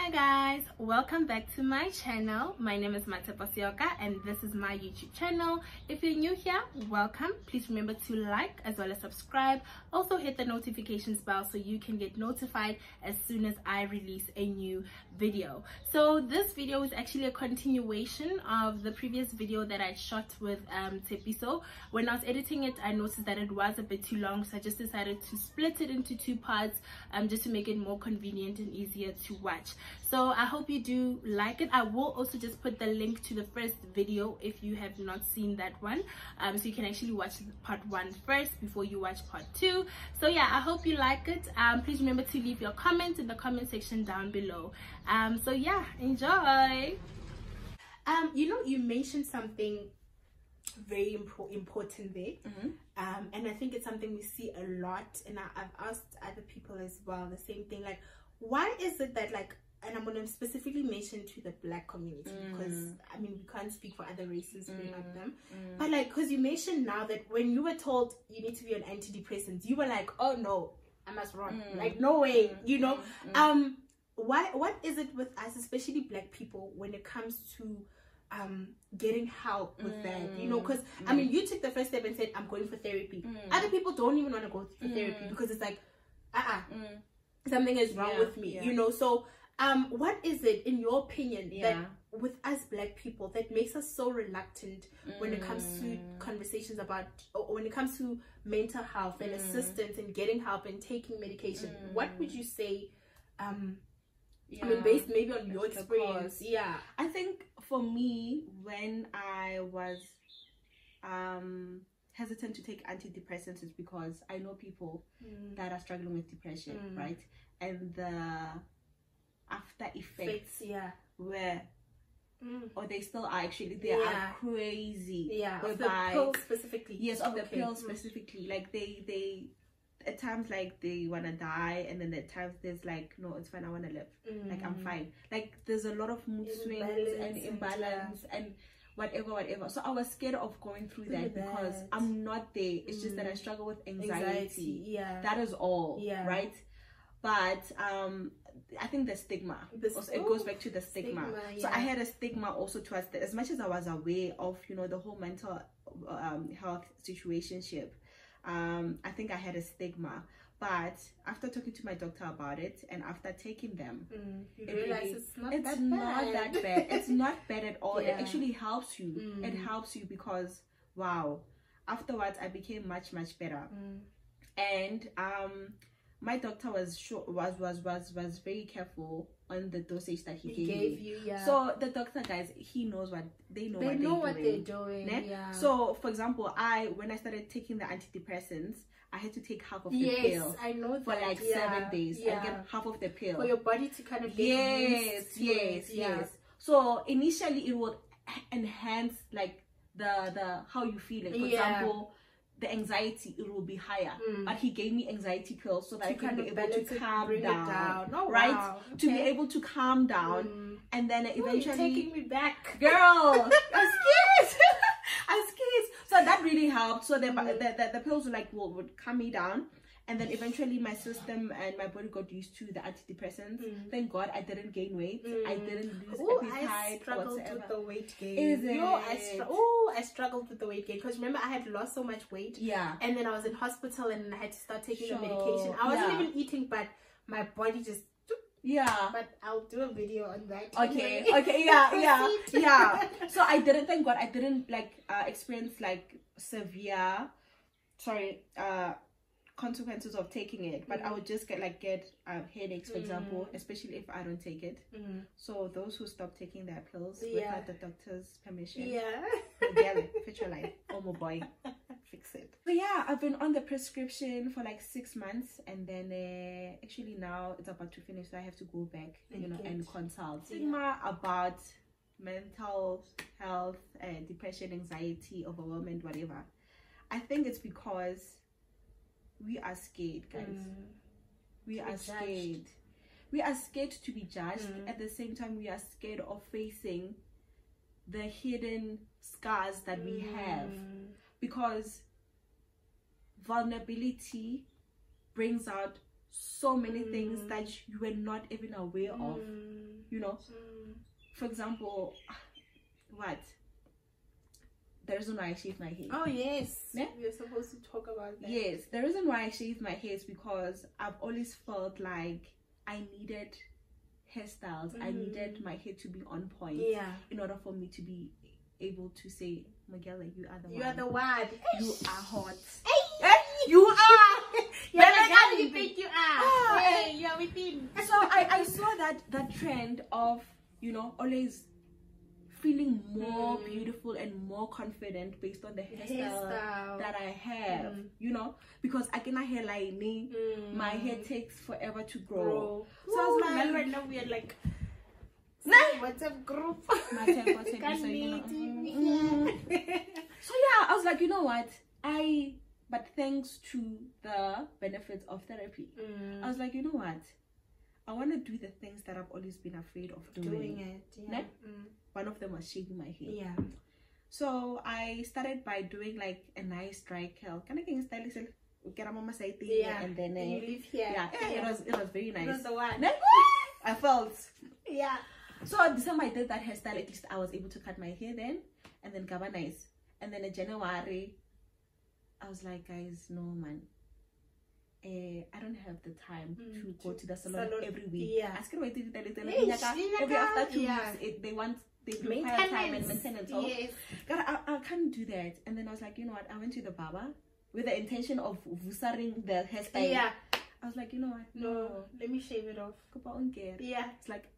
Hi guys, welcome back to my channel. My name is Tshepiso and this is my YouTube channel. If you're new here, welcome. Please remember to like as well as subscribe. Also hit the notifications bell so you can get notified as soon as I release a new video. So this video is actually a continuation of the previous video that I shot with Tshepiso. When I was editing it, I noticed that it was a bit too long, so I just decided to split it into two parts just to make it more convenient and easier to watch. So I hope you do like it. I will also just put the link to the first video if you have not seen that one, so you can actually watch part 1 first before you watch part 2. So yeah, I hope you like it. Please remember to leave your comments in the comment section down below. So yeah, enjoy. You know, you mentioned something very important there, and I think it's something we see a lot, and I've asked other people as well the same thing, like, why is it that, like, and I'm going to specifically mention to the Black community, because I mean, we can't speak for other races, bring up them, but like, because you mentioned now that when you were told you need to be on antidepressants, you were like, oh no, I must run, like, no way, you know. What is it with us, especially Black people, when it comes to getting help with that, you know? Because I mean, you took the first step and said, I'm going for therapy. Other people don't even want to go for therapy because it's like, something is wrong with me, you know. So what is it, in your opinion, that with us Black people that makes us so reluctant when it comes to conversations about, or when it comes to mental health and assistance and getting help and taking medication? What would you say, I mean, based maybe on your experience? I think for me, when I was hesitant to take antidepressants, is because I know people that are struggling with depression, right? And the after effects were, or they still are actually, they are crazy. Of the pill specifically. Yes, of the pill specifically. Like they at times, like, they want to die, and then at times there's like, no, it's fine, I want to live, like, I'm fine. Like, there's a lot of mood swings and imbalance and whatever. So I was scared of going through that because I'm not there. It's just that I struggle with anxiety. That is all, right? But I think the stigma, it goes back to the stigma. So I had a stigma also towards that. As much as I was aware of, you know, the whole mental health situationship, I think I had a stigma. But after talking to my doctor about it, and after taking them, you realize it's not that bad. It's not bad at all. It actually helps you. It helps you because, wow, afterwards I became much better. And my doctor was very careful on the dosage that he gave you. So the doctor, guys, he knows what they know. They know what they're doing. So for example, when I started taking the antidepressants, I had to take half of the pill. I know that. For like 7 days. I get half of the pill for your body to kind of get yes. So initially it will enhance, like, the how you feel. Like, for example, the anxiety, it will be higher, but he gave me anxiety pills so that I can be able to calm down. To be able to calm down, and then eventually you're taking me back, girl. I'm scared. I'm scared. So that really helped. So the pills would calm me down, and then eventually my system and my body got used to the antidepressants. Thank God I didn't gain weight. I didn't lose appetite. I struggled with the weight gain. I struggled with the weight gain because remember I had lost so much weight. And then I was in hospital and I had to start taking the medication. I wasn't even eating, but my body just. But I'll do a video on that. Okay. So I didn't, thank God, I didn't experience like severe, consequences of taking it, but I would just get headaches, for example, especially if I don't take it. So those who stop taking their pills without the doctor's permission, get it, fit your life, oh my boy, fix it. So yeah, I've been on the prescription for like 6 months, and then actually now it's about to finish, so I have to go back, you know, and consult. Stigma about mental health, depression, anxiety, overwhelmment, whatever. I think it's because we are scared, guys. We are scared. We are scared to be judged. At the same time, we are scared of facing the hidden scars that we have, because vulnerability brings out so many things that you were not even aware of. you know. For example, what? The reason why I shave my hair. Oh yes, yeah? We're supposed to talk about that. Yes, the reason why I shave my hair is because I've always felt like I needed hairstyles. I needed my hair to be on point. Yeah. In order for me to be able to say, Magela, you are the one. You are the one. You are hot. Hey. You are. You're the girl you think you are. Hey, you are within. So I saw that trend of, you know, always feeling more beautiful and more confident based on the hairstyle that I have, you know, because I cannot hairline, my hair takes forever to grow. So I was like, right now we are like, what's up group? My temper said, so, you know, so yeah, I was like, you know what, but thanks to the benefits of therapy, I was like, you know what, I want to do the things that I've always been afraid of doing it. Yeah. One of them was shaving my hair. Yeah. So I started by doing like a nice dry curl. Can I get style yeah. And then you live here. Yeah. It was very nice. It was the one. I felt. Yeah. So December I did that hairstyle. At least I was able to cut my hair then, and then gaba nice. And then in January, I was like, guys, no man. I don't have the time to go to the salon every week. Yeah. Every after 2 weeks, they require time and maintenance. So yes. God, I can't do that. And then I was like, you know what? I went to the barber with the intention of vusaring the hairstyle. Yeah. I was like, you know what? No, let me shave it off. Yeah. It's like,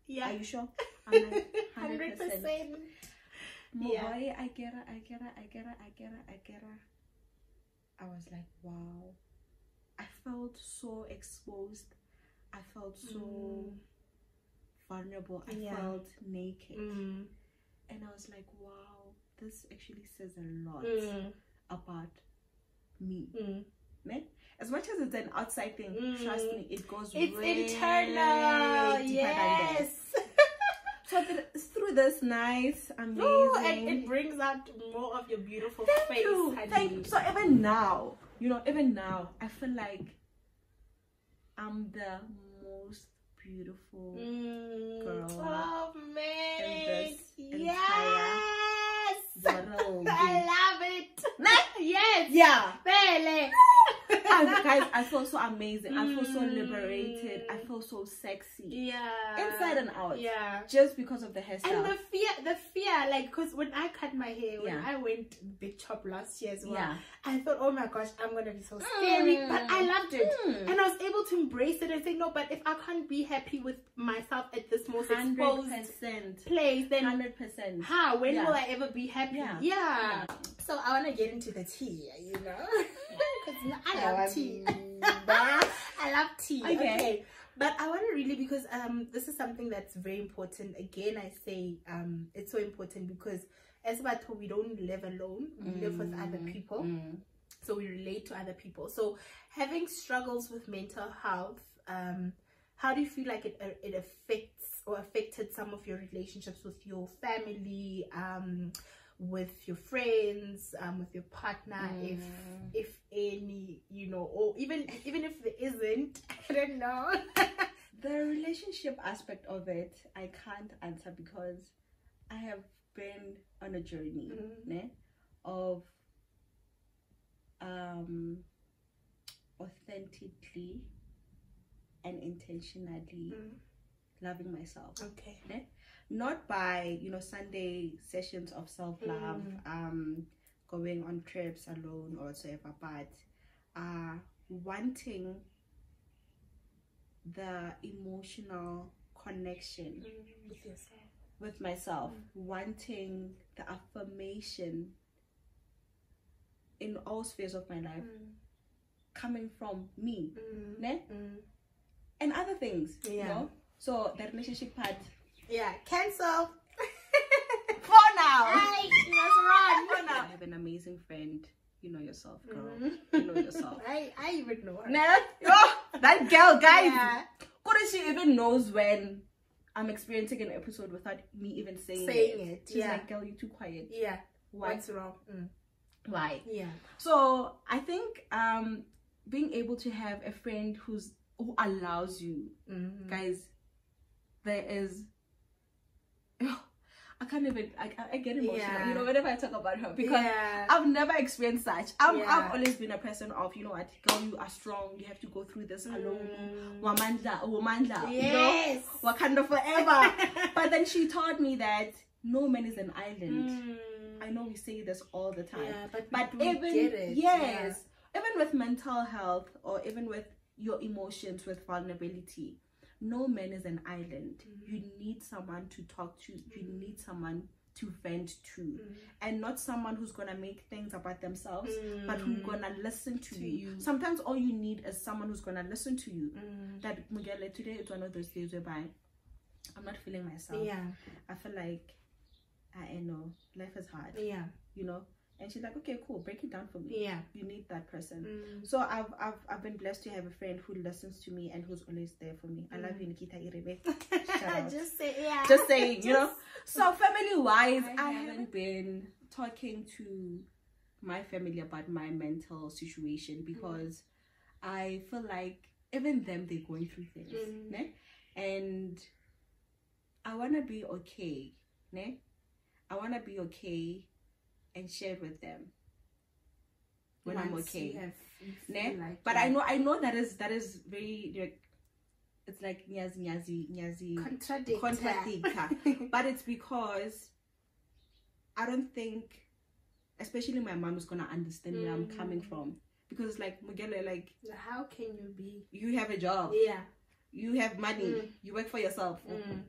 yeah. Are you sure? I'm like, 100%. Yeah. I get it. I was like, wow. I felt so exposed. I felt so vulnerable. I felt naked. And I was like, wow, this actually says a lot about me. As much as it's an outside thing, trust me, it goes way internal. deeper Yes. than that. So through this nice, amazing. Oh, and it brings out more of your beautiful face. Thank you. So even now, you know, I feel like I'm the most beautiful girl in this entire world. I love it. Yes. Yeah. Really. Guys, I feel so amazing. I feel so liberated. I feel so sexy. Yeah. Inside and out. Yeah. Just because of the hairstyle. And the fear, like, because when I cut my hair, when I went big chop last year as well, I thought, oh my gosh, I'm gonna be so scary. But I loved it. And I was able to embrace it and say, no, but if I can't be happy with myself at this most exposed place, then 100%. How? When will I ever be happy? Yeah. So I want to get into the tea, you know, because I love tea. I love tea. Okay. But I want to really, because this is something that's very important. Again, I say it's so important because as Bato, we don't live alone. We live with other people. So we relate to other people. So having struggles with mental health, how do you feel like it affects or affected some of your relationships with your family, with your friends, with your partner, if any, you know, or even if there isn't, I don't know. The relationship aspect of it, I can't answer because I have been on a journey of authentically and intentionally loving myself. Okay. Not by, you know, Sunday sessions of self-love, going on trips alone or whatsoever, but wanting the emotional connection with yourself, with myself, wanting the affirmation in all spheres of my life coming from me, and other things, you know. So the relationship part, cancel for now. Hey, let's run. For now. I have an amazing friend. You know yourself, girl. You know yourself. I even know her. That girl, guys. She even knows when I'm experiencing an episode without me even saying it. She's like, girl, you're too quiet. Why? What's wrong? Why? So I think being able to have a friend who allows you, guys, there is, I can't even, I get emotional, you know, whenever I talk about her, because I've never experienced such. I've always been a person of, you know what, girl, you are strong, you have to go through this alone, wamandla, you know, Wakanda forever. But then she taught me that no man is an island. I know we say this all the time, but even, get it. Even with mental health, or even with your emotions, with vulnerability, no man is an island. You need someone to talk to. You need someone to vent to, and not someone who's gonna make things about themselves, but who's gonna listen to you. Sometimes all you need is someone who's gonna listen to you. That Mugele, today it's one of those days whereby I'm not feeling myself. I feel like I know life is hard. You know. And she's like, okay, cool, break it down for me. You need that person. So I've been blessed to have a friend who listens to me and who's always there for me. I love you, Nikita Irebe. Just saying, you know. So family wise, I haven't been talking to my family about my mental situation, because I feel like even them, they're going through things. Ne? And I wanna be okay. Ne? I wanna be okay and share with them when I'm okay. Like, but I know that is very, like, it's like nyazi contradictor. But it's because I don't think, especially my mom, is gonna understand where I'm coming from, because it's like, Mugele, like, how can you be, you have a job, you have money, you work for yourself,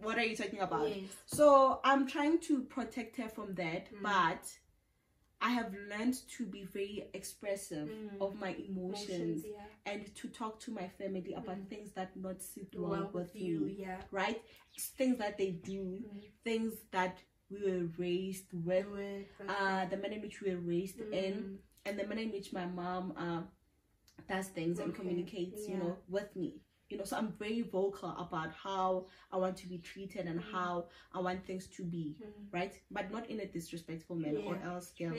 what are you talking about? So I'm trying to protect her from that, but I have learned to be very expressive of my emotions, and to talk to my family about things that not sit well with you, right? Things that they do, things that we were raised with, the manner in which we were raised in, and the manner in which my mom does things and communicates, you know, with me. You know, so I'm very vocal about how I want to be treated and how I want things to be, right? But not in a disrespectful manner, or else, girl.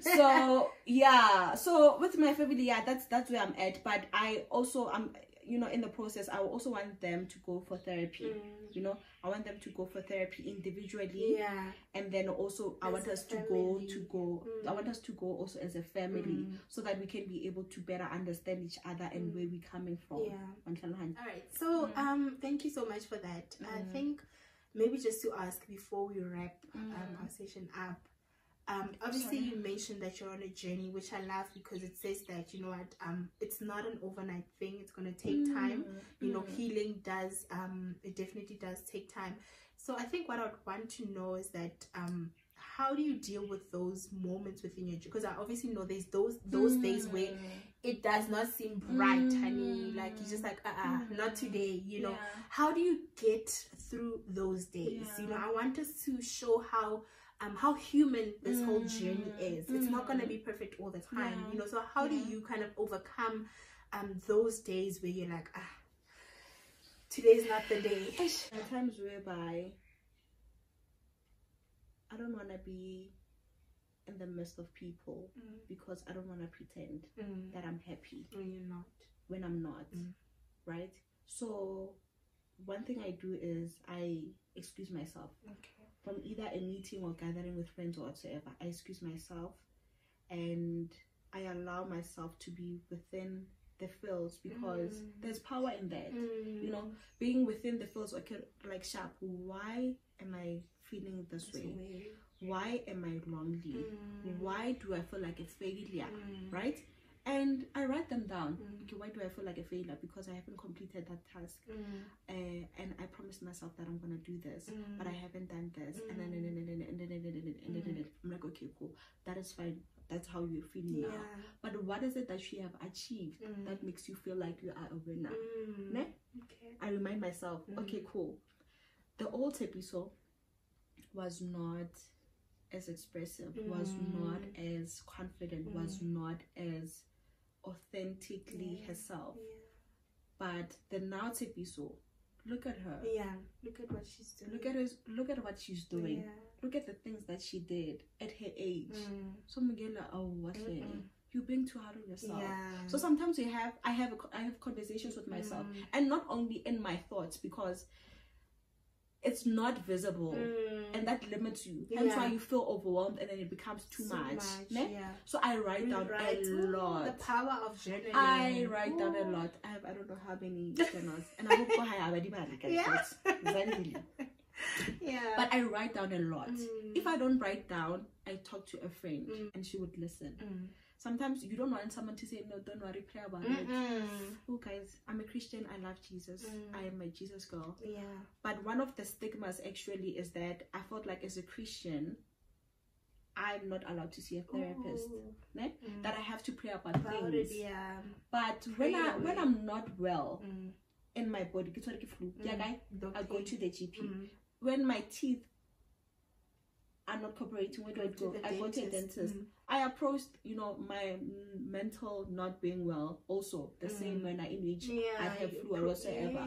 So yeah, so with my family, that's where I'm at. But I also, you know, in the process, I also want them to go for therapy. You know, I want them to go for therapy individually, and then also I want us to go I want us to go also as a family, so that we can be able to better understand each other and where we're coming from. All right, so thank you so much for that. I think maybe just to ask before we wrap our session up, obviously you mentioned that you're on a journey, which I love, because it says that, you know what, it's not an overnight thing. It's going to take time. You know, healing does, it definitely does take time. So I think what I would want to know is that, how do you deal with those moments within your journey? Because I obviously know there's those days where it does not seem bright, honey. Like, you're just like, not today, you know. How do you get through those days? You know, I want us to show how human this whole journey is. It's not going to be perfect all the time, you know. So how do you kind of overcome those days where you're like, today's not the day? There are times whereby I don't want to be in the midst of people, because I don't want to pretend that I'm happy when I'm not, right? So one thing I do is I excuse myself from either a meeting or gathering with friends or whatsoever. I excuse myself, and I allow myself to be within the fields, because there's power in that. You know, being within the fields, okay, like, sharp, why am I feeling this way? Why am I lonely? Why do I feel like a failure? Right? And I write them down. Okay, why do I feel like a failure? Because I haven't completed that task, and I promised myself that I'm gonna do this, but I haven't done this, and then I'm like, okay, cool, that is fine. That's how you're feeling now. But what is it that you have achieved that makes you feel like you are a winner? Ne? I remind myself, okay, cool. The old Tshepiso was not as expressive, was not as confident, was not as authentically herself. But the now Tshepiso, look at her. Look at what she's doing. Look at what she's doing. Look at the things that she did at her age. So Mugela, you're being too hard on yourself. So sometimes I have conversations with myself, and not only in my thoughts, because it's not visible, and that limits you. Hence why you feel overwhelmed, and then it becomes too much. So I write down a lot. The power of journaling. I write down a lot. I don't know how many journals, and I hope I already guys. But I write down a lot. If I don't write down, I talk to a friend, and she would listen. Sometimes you don't want someone to say, no, don't worry, pray about it. Oh, guys, I'm a Christian. I love Jesus. I am a Jesus girl. But one of the stigmas actually is that I felt like as a Christian, I'm not allowed to see a therapist. That I have to pray about things. But when I'm not well in my body, I go to the GP. When my teeth are not cooperating, where do I go? I go to a dentist. I approached, my mental not being well also the same manner in which I have flu or whatsoever.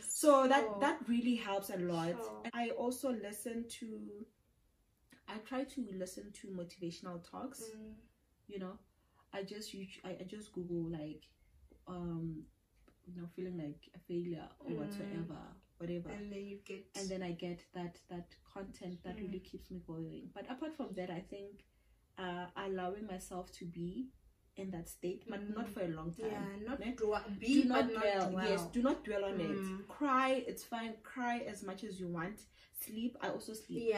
So that really helps a lot. I also I try to listen to motivational talks. I just Google like feeling like a failure or whatever, and then I get that content that really keeps me going. But apart from that, I think allowing myself to be in that state, but not for a long time. Do not dwell. Yes, do not dwell on it. Cry, it's fine. Cry as much as you want. Sleep, I also sleep.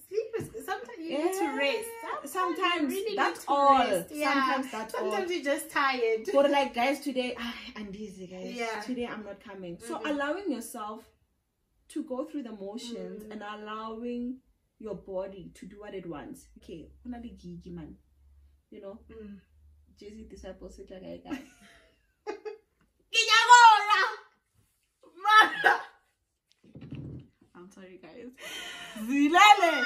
Sleep is sometimes you need to rest. Sometimes really that's all. Sometimes you're just tired. But like, guys, today I'm busy, guys. Today I'm not coming. So allowing yourself to go through the motions and allowing your body to do what it wants. Okay, man. Jay-Z disciples sit like a guy. I'm sorry, guys. Zilele.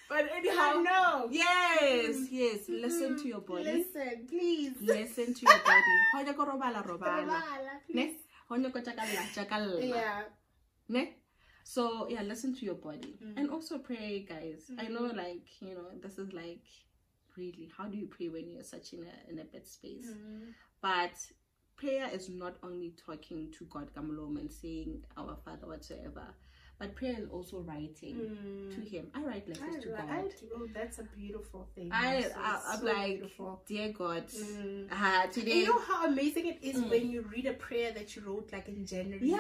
But anyhow, no. Yes. Listen to your body. Listen, please. Listen to your body. Hoja ko robala. Ne? Hoja ko chakalla. Ne? So listen to your body and also pray, guys. I know, like this is like really, how do you pray when you're such in a bad space? But prayer is not only talking to God Gamulom and saying our Father whatsoever, but prayer is also writing to Him. I write letters to God. That's a beautiful thing. I'm like, beautiful. Dear God, today. You know how amazing it is when you read a prayer that you wrote like in January.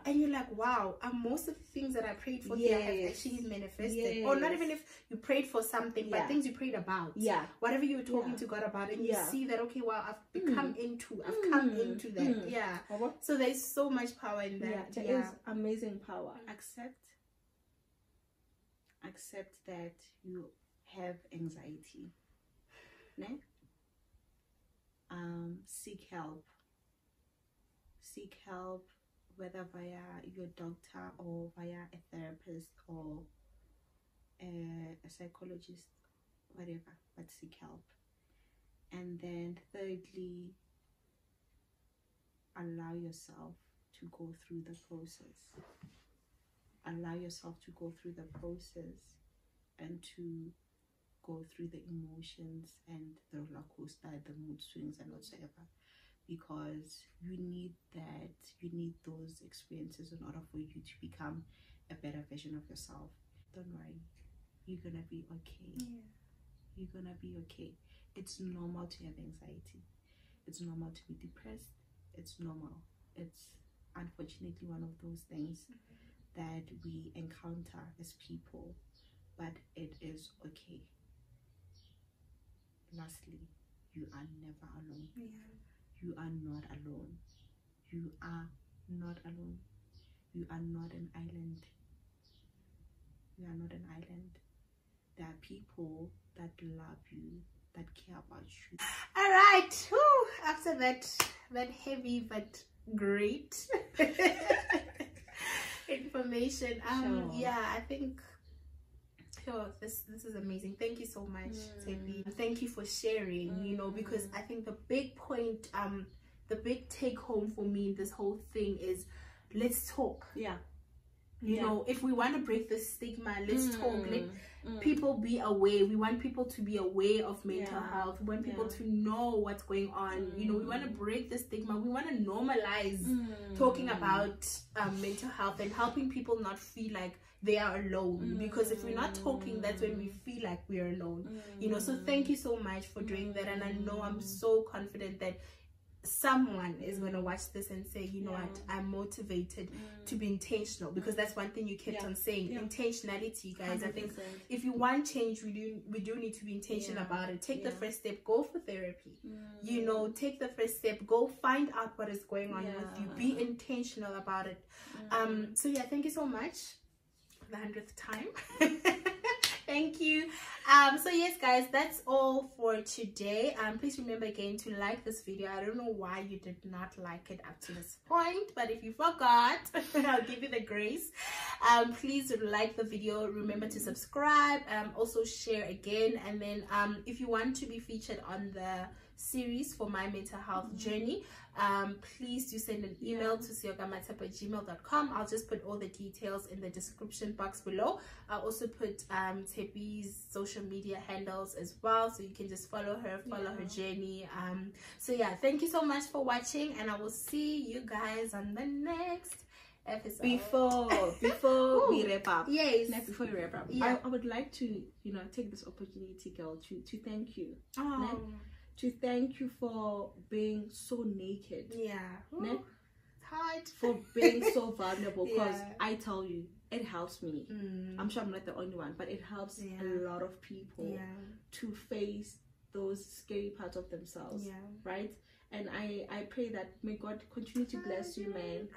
And you're like, wow, most of the things that I prayed for here have actually manifested. Or not even if you prayed for something, but things you prayed about. Whatever you were talking to God about, and you see that, okay, wow, I've come into that. So there's so much power in that. There is amazing power. Accept that you have anxiety. Ne? Seek help, whether via your doctor or via a therapist or a psychologist, whatever, but seek help. And then thirdly, allow yourself to go through the process. Allow yourself to go through the process and to go through the emotions and the roller coaster, the mood swings and whatsoever, because you need those experiences in order for you to become a better version of yourself. Don't worry, you're gonna be okay. You're gonna be okay. It's normal to have anxiety. It's normal to be depressed. It's normal. It's unfortunately one of those things that we encounter as people, but it is okay. Lastly, you are never alone. You are not alone. You are not alone. You are not an island. You are not an island. There are people that love you, that care about you. All right. Whew. After that heavy but great information, I think this is amazing. Thank you so much, Tshepi. Thank you for sharing, because I think the big point, the big take home for me in this whole thing is, let's talk. You know, if we want to break the stigma, let's talk. Let people be aware. We want people to be aware of mental health. We want people to know what's going on. You know, we want to break the stigma. We want to normalize talking about mental health and helping people not feel like they are alone, because if we're not talking, that's when we feel like we're alone. You know, so thank you so much for doing that. And I know, I'm so confident that someone is going to watch this and say, you know what, I'm motivated to be intentional, because that's one thing you kept on saying, intentionality, guys. 100%. I think if you want change, we do need to be intentional about it. Take the first step, go for therapy, you know, take the first step, go find out what is going on with you, be intentional about it. So yeah, thank you so much for the 100th time. Thank you. So yes, guys, that's all for today. Please remember again to like this video. I don't know why you did not like it up to this point, but if you forgot, I'll give you the grace. Please like the video. Remember to subscribe. Also share again, and then if you want to be featured on the series for my mental health journey, please do send an email to siokamatep@gmail.com. I'll just put all the details in the description box below. I'll also put Tshepi's social media handles as well, so you can just follow her, her journey. So yeah, thank you so much for watching, and I will see you guys on the next episode. Before we wrap up, before we wrap up, I would like to, you know, take this opportunity, girl, to thank you. To thank you for being so naked. It's hard. For being so vulnerable, because I tell you, it helps me. I'm sure I'm not the only one, but it helps a lot of people to face those scary parts of themselves, right? And I pray that may God continue to bless you, man.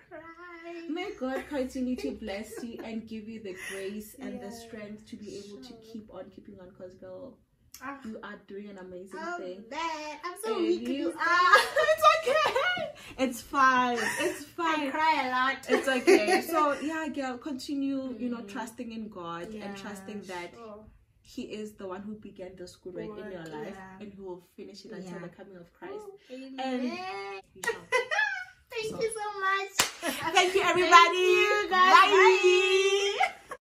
May God continue to bless you and give you the grace and the strength to be able to keep on keeping on, because girl, you are doing an amazing thing. I'm so weak. You are. It's okay. It's fine. It's fine. I cry a lot. It's okay. So yeah, girl, continue, you know, trusting in God and trusting that He is the one who began this good work in your life, and He will finish it until the coming of Christ. And thank you so much. Thank you, everybody. Thank you, guys. Bye.